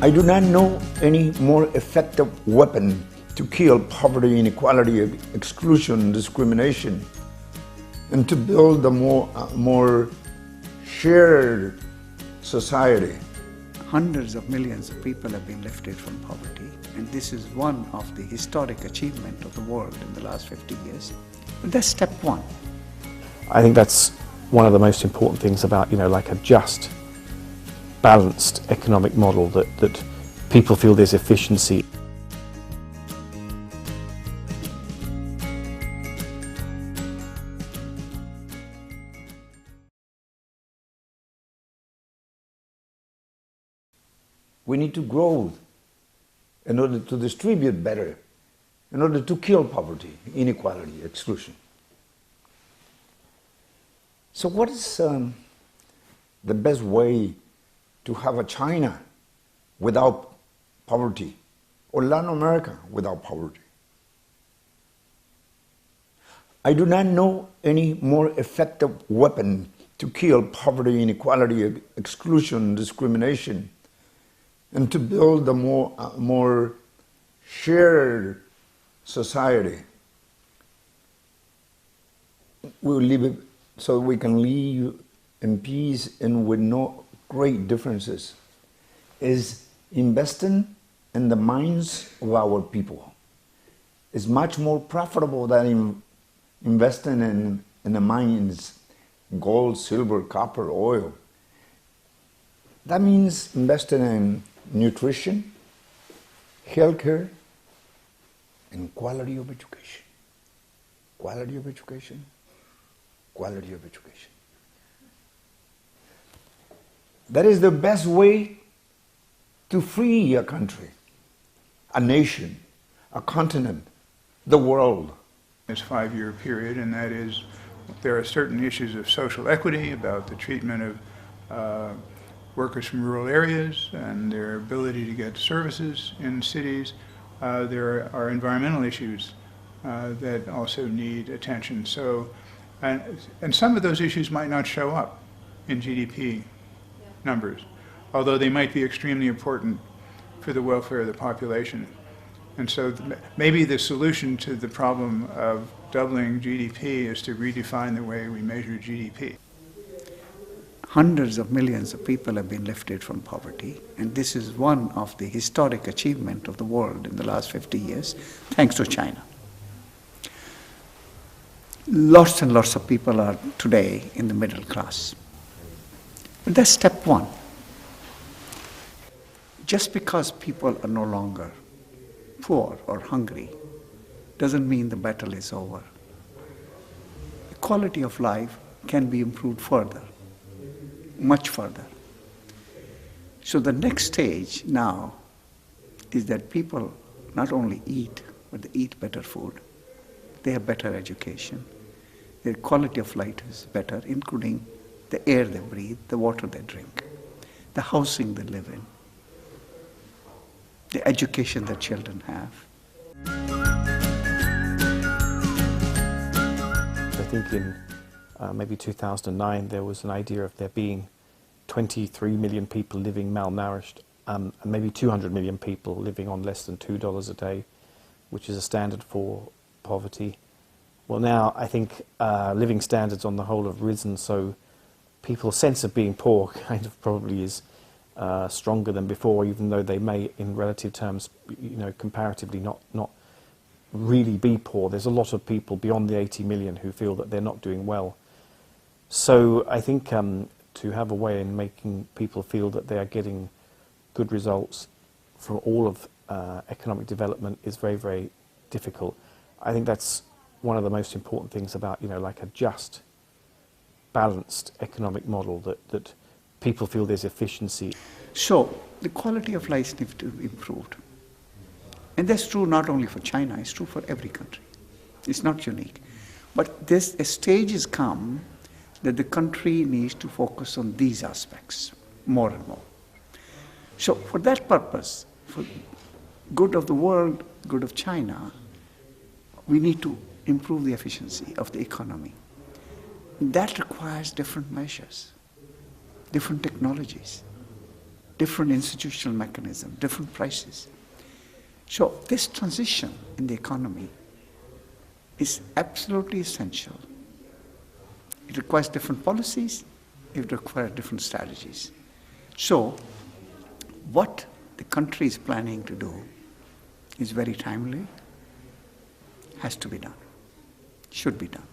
I do not know any more effective weapon to kill poverty, inequality, exclusion, discrimination, and to build a more shared society. Hundreds of millions of people have been lifted from poverty, and this is one of the historic achievements of the world in the last 50 years. But that's step one. I think that's one of the most important things about, like a just, balanced economic model, that people feel there's efficiency. We need to grow in order to distribute better, in order to kill poverty, inequality, exclusion. So what is the best way to have a China without poverty, or Latin America without poverty? I do not know any more effective weapon to kill poverty, inequality, exclusion, discrimination, and to build a more shared society. We'll live it so we can live in peace and with no great differences, is investing in the minds of our people. It's much more profitable than investing in the mines, gold, silver, copper, oil. That means investing in nutrition, healthcare, and quality of education. Quality of education, quality of education. That is the best way to free a country, a nation, a continent, the world. This 5-year period, and that is, there are certain issues of social equity about the treatment of workers from rural areas and their ability to get services in cities. There are environmental issues that also need attention. So, and some of those issues might not show up in GDP numbers, although they might be extremely important for the welfare of the population. And so maybe the solution to the problem of doubling GDP is to redefine the way we measure GDP. Hundreds of millions of people have been lifted from poverty, and this is one of the historic achievements of the world in the last 50 years, thanks to China. Lots and lots of people are today in the middle class. But that's step one. Just because people are no longer poor or hungry doesn't mean the battle is over. The quality of life can be improved further, much further. So the next stage now is that people not only eat, but they eat better food. They have better education. Their quality of life is better, including the air they breathe, the water they drink, the housing they live in, the education that children have. I think in maybe 2009 there was an idea of there being 23 million people living malnourished, and maybe 200 million people living on less than $2 a day, which is a standard for poverty. Well, now I think living standards on the whole have risen, so people's sense of being poor kind of probably is stronger than before, even though they may, in relative terms, comparatively not really be poor. There's a lot of people beyond the 80 million who feel that they're not doing well. So I think to have a way in making people feel that they are getting good results from all of economic development is very, very difficult. I think that's one of the most important things about, like a just, balanced economic model, that people feel there's efficiency. So the quality of life needs to be improved. And that's true not only for China, it's true for every country. It's not unique. But a stage has come that the country needs to focus on these aspects more and more. So for that purpose, for good of the world, good of China, we need to improve the efficiency of the economy. That requires different measures, different technologies. different institutional mechanism, different prices. So this transition in the economy is absolutely essential. It requires different policies, it requires different strategies. So what the country is planning to do is very timely, has to be done, should be done.